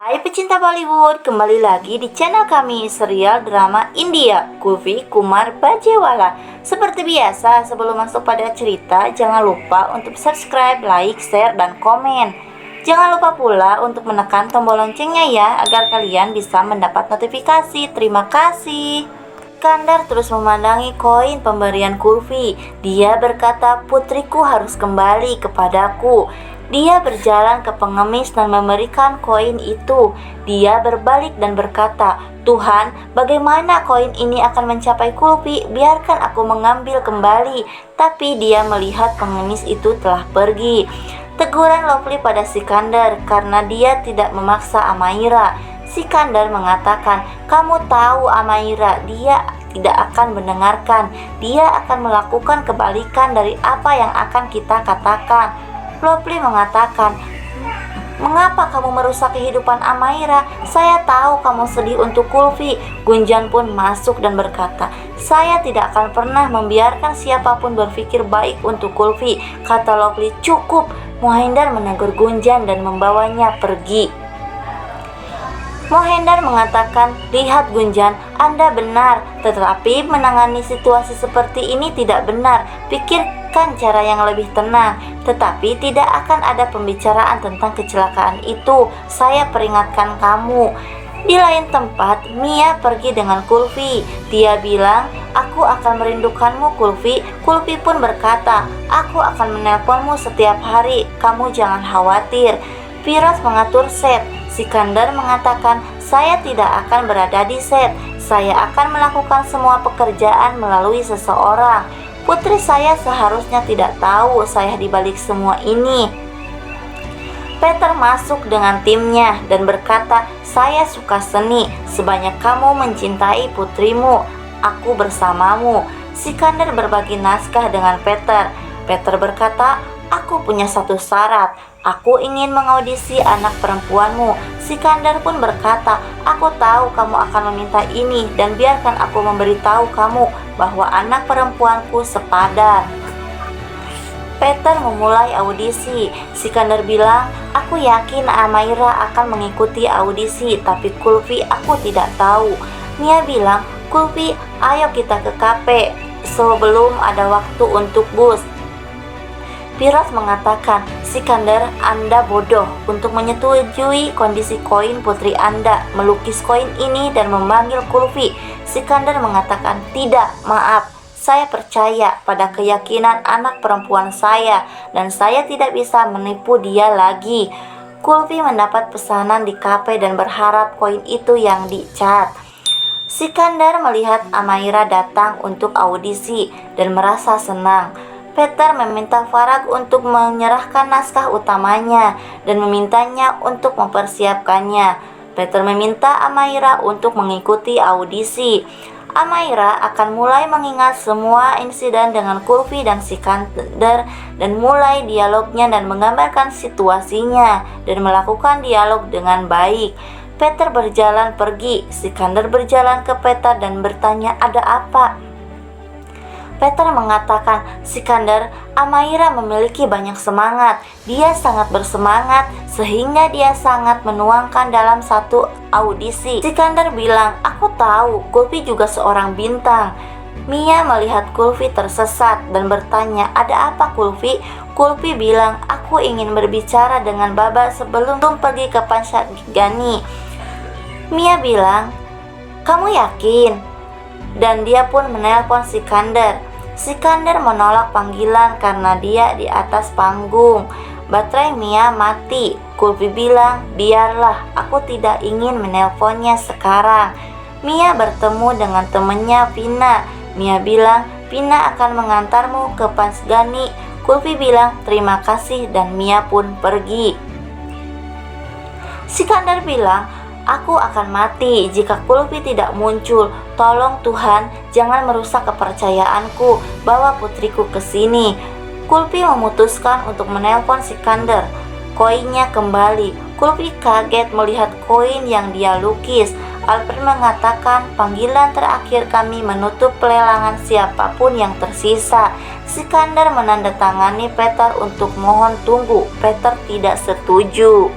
Hai pecinta Bollywood, kembali lagi di channel kami serial drama India, Kulfi Kumar Bajewala. Seperti biasa, sebelum masuk pada cerita, jangan lupa untuk subscribe, like, share, dan komen. Jangan lupa pula untuk menekan tombol loncengnya ya, agar kalian bisa mendapat notifikasi. Terima kasih. Iskandar terus memandangi koin pemberian Kulfi. Dia berkata, putriku harus kembali kepadaku. Dia berjalan ke pengemis dan memberikan koin itu. Dia berbalik dan berkata, Tuhan, bagaimana koin ini akan mencapai Kulfi? Biarkan aku mengambil kembali. Tapi dia melihat pengemis itu telah pergi. Teguran Lovely pada Sikandar karena dia tidak memaksa Amaira. Sikandar mengatakan, kamu tahu Amaira, dia tidak akan mendengarkan. Dia akan melakukan kebalikan dari apa yang akan kita katakan. Lovely mengatakan, mengapa kamu merusak kehidupan Amaira? Saya tahu kamu sedih untuk Kulfi. Gunjan pun masuk dan berkata, saya tidak akan pernah membiarkan siapapun berpikir baik untuk Kulfi. Kata Lovely, cukup. Mohinder menegur Gunjan dan membawanya pergi. Mohinder mengatakan, lihat Gunjan, Anda benar, tetapi menangani situasi seperti ini tidak benar. Pikirkan cara yang lebih tenang, tetapi tidak akan ada pembicaraan tentang kecelakaan itu. Saya peringatkan kamu. Di lain tempat, Mia pergi dengan Kulfi. Dia bilang, aku akan merindukanmu Kulfi. Kulfi pun berkata, aku akan menelponmu setiap hari, kamu jangan khawatir. Firas mengatur set. Sikandar mengatakan, saya tidak akan berada di set. Saya akan melakukan semua pekerjaan melalui seseorang. Putri saya seharusnya tidak tahu saya di balik semua ini. Peter masuk dengan timnya dan berkata, saya suka seni. Sebanyak kamu mencintai putrimu, aku bersamamu. Sikandar berbagi naskah dengan Peter. Peter berkata, aku punya satu syarat. Aku ingin mengaudisi anak perempuanmu. Sikandar pun berkata, aku tahu kamu akan meminta ini dan biarkan aku memberitahu kamu bahwa anak perempuanku sepadan. Peter memulai audisi. Sikandar bilang, aku yakin Amaira akan mengikuti audisi, tapi Kulfi aku tidak tahu. Mia bilang, Kulfi, ayo kita ke kafe sebelum ada waktu untuk bus. Firas mengatakan, Sikandar, Anda bodoh untuk menyetujui kondisi koin putri Anda, melukis koin ini dan memanggil Kulfi. Sikandar mengatakan, tidak, maaf, saya percaya pada keyakinan anak perempuan saya dan saya tidak bisa menipu dia lagi. Kulfi mendapat pesanan di kafe dan berharap koin itu yang dicat. Sikandar melihat Amaira datang untuk audisi dan merasa senang. Peter meminta Farag untuk menyerahkan naskah utamanya dan memintanya untuk mempersiapkannya. Peter meminta Amaira untuk mengikuti audisi. Amaira akan mulai mengingat semua insiden dengan Kulfi dan Sikandar dan mulai dialognya dan menggambarkan situasinya dan melakukan dialog dengan baik. Peter berjalan pergi. Sikandar berjalan ke Peter dan bertanya, ada apa? Peter mengatakan, Sikandar, Amaira memiliki banyak semangat. Dia sangat bersemangat sehingga dia sangat menuangkan dalam satu audisi. Sikandar bilang, aku tahu, Kulfi juga seorang bintang. Mia melihat Kulfi tersesat dan bertanya, ada apa Kulfi? Kulfi bilang, aku ingin berbicara dengan Baba sebelum pergi ke Panchagani. Mia bilang, kamu yakin? Dan dia pun menelpon Sikandar. Sikandar menolak panggilan karena dia di atas panggung. Baterai Mia mati. Kulfi bilang, biarlah, aku tidak ingin menelponnya sekarang. Mia bertemu dengan temannya Vina. Mia bilang, Vina akan mengantarmu ke Panchagani. Kulfi bilang, terima kasih dan Mia pun pergi. Sikandar bilang, aku akan mati jika Kulfi tidak muncul. Tolong Tuhan, jangan merusak kepercayaanku. Bawa putriku ke sini. Kulfi memutuskan untuk menelpon Sikandar. Koinnya kembali. Kulfi kaget melihat koin yang dia lukis. Alfred mengatakan, panggilan terakhir kami menutup pelelangan siapapun yang tersisa. Sikandar menandatangani Peter untuk mohon tunggu. Peter tidak setuju.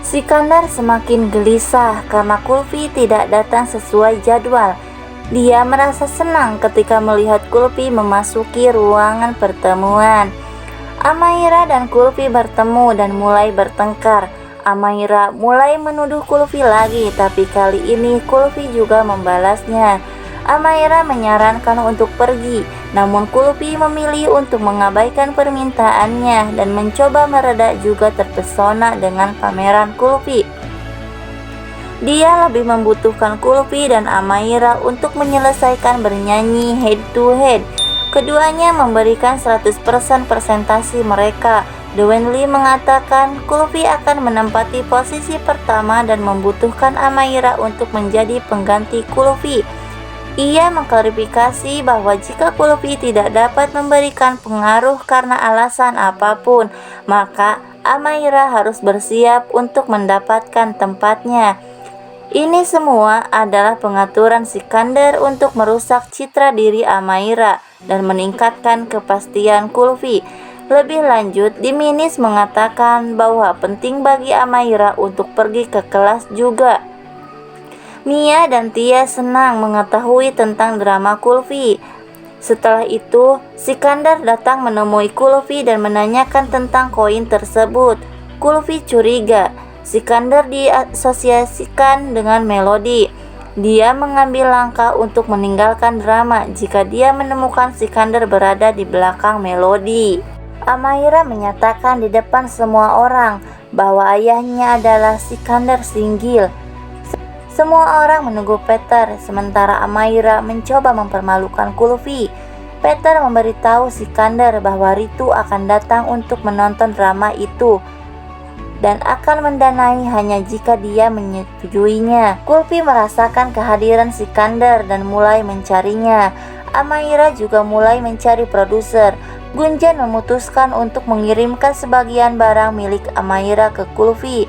Sikandar semakin gelisah karena Kulfi tidak datang sesuai jadwal. Dia merasa senang ketika melihat Kulfi memasuki ruangan pertemuan. Amaira dan Kulfi bertemu dan mulai bertengkar. Amaira mulai menuduh Kulfi lagi, tapi kali ini Kulfi juga membalasnya. Amaira menyarankan untuk pergi, namun Kulfi memilih untuk mengabaikan permintaannya dan mencoba mereda juga terpesona dengan pameran Kulfi. Dia lebih membutuhkan Kulfi dan Amaira untuk menyelesaikan bernyanyi head to head. Keduanya memberikan 100% presentasi mereka. Dewenli mengatakan Kulfi akan menempati posisi pertama dan membutuhkan Amaira untuk menjadi pengganti Kulfi. Ia mengklarifikasi bahwa jika Kulfi tidak dapat memberikan pengaruh karena alasan apapun, maka Amaira harus bersiap untuk mendapatkan tempatnya. Ini semua adalah pengaturan Sikandar untuk merusak citra diri Amaira dan meningkatkan kepastian Kulfi. Lebih lanjut, Diminis mengatakan bahwa penting bagi Amaira untuk pergi ke kelas juga. Mia dan Tia senang mengetahui tentang drama Kulfi. Setelah itu, Sikandar datang menemui Kulfi dan menanyakan tentang koin tersebut. Kulfi curiga. Sikandar diasosiasikan dengan Melody. Dia mengambil langkah untuk meninggalkan drama jika dia menemukan Sikandar berada di belakang Melody. Amaira menyatakan di depan semua orang bahwa ayahnya adalah Sikandar Singgil. Semua orang menunggu Peter, sementara Amaira mencoba mempermalukan Kulfi. Peter memberitahu Sikandar bahwa Ritu akan datang untuk menonton drama itu dan akan mendanai hanya jika dia menyetujuinya. Kulfi merasakan kehadiran Sikandar dan mulai mencarinya. Amaira juga mulai mencari produser. Gunjan memutuskan untuk mengirimkan sebagian barang milik Amaira ke Kulfi.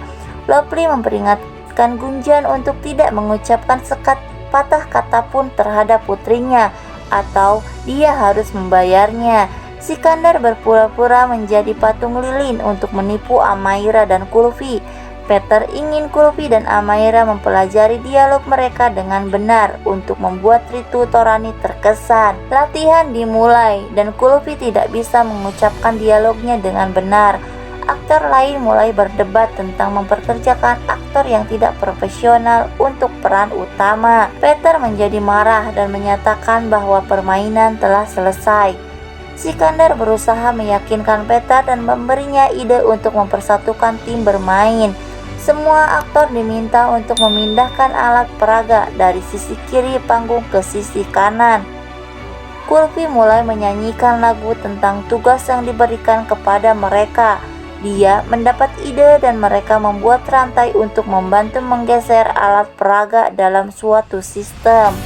Lovely memperingatkan Gunjan untuk tidak mengucapkan sepatah kata pun terhadap putrinya, atau dia harus membayarnya. Sikandar berpura-pura menjadi patung lilin untuk menipu Amaira dan Kulfi. Peter ingin Kulfi dan Amaira mempelajari dialog mereka dengan benar untuk membuat Ritu Torani terkesan. Latihan dimulai dan Kulfi tidak bisa mengucapkan dialognya dengan benar. Aktor lain mulai berdebat tentang memperkerjakan aktor yang tidak profesional untuk peran utama. Peter menjadi marah dan menyatakan bahwa permainan telah selesai. Sikandar berusaha meyakinkan Peter dan memberinya ide untuk mempersatukan tim bermain. Semua aktor diminta untuk memindahkan alat peraga dari sisi kiri panggung ke sisi kanan. Kulfi mulai menyanyikan lagu tentang tugas yang diberikan kepada mereka. Dia mendapat ide dan mereka membuat rantai untuk membantu menggeser alat peraga dalam suatu sistem.